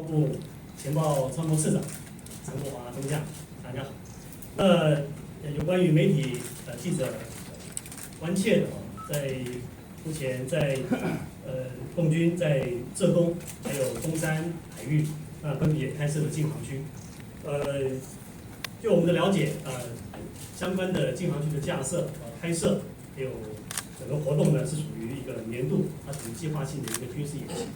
防部情报参谋次长陈国华中将，大家好。有关于媒体记者关切的在目前在共军在浙东还有东山海域分别开设了禁航区。就我们的了解，相关的禁航区的架设、开设还有整个活动呢，是属于一个年度，它属于计划性的一个军事演习。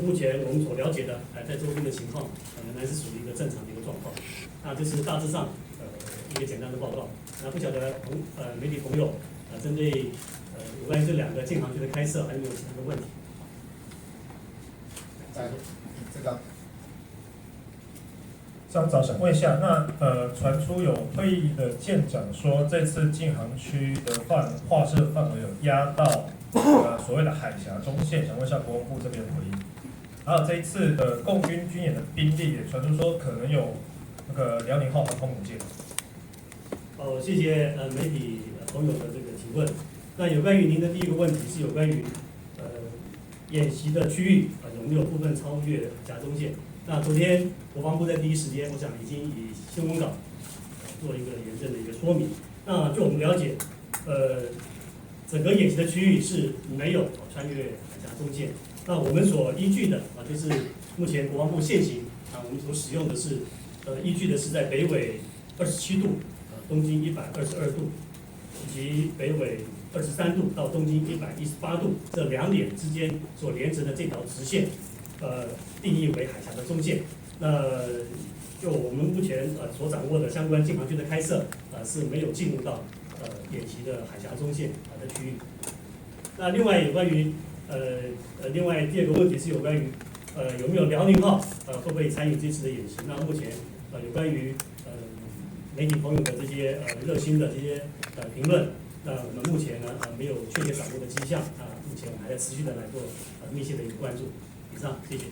目前我们所了解的，在周边的情况，仍然是属于一个正常的一个状况。那这是大致上一个简单的报告。那不晓得媒体朋友针对有关于这两个禁航区的开设，还有没有其他的问题？这个。张早想问一下，那传出有退役的舰长说，这次禁航区的划设范围有压到所谓的海峡中线，想问一下国防部这边的回应。还有这一次的共军军演的兵力也传出说可能有那个辽宁号航空母舰。谢谢媒体朋友的这个提问。那有关于您的第一个问题是有关于演习的区域有没有部分超越海峡中线？那昨天国防部在第一时间，我想已经以新闻稿做一个严正的一个说明。那就我们了解，整个演习的区域是没有穿越海峡中线。那我们所依据的就是目前国防部现行我们所使用的是依据的是在北纬27度，东经122度，以及北纬23度到东经118度这2点之间所连成的这条直线。定义为海峡的中线。那就我们目前所掌握的相关禁航区的开设是没有进入到演习的海峡中线的区域。那另外有关于另外第二个问题是有关于有没有辽宁号会不会参与这次的演习？那目前有关于媒体朋友的这些热心的这些评论，那我们目前呢没有确切掌握的迹象目前我们还在持续的来做密切的一个关注。以上，谢谢。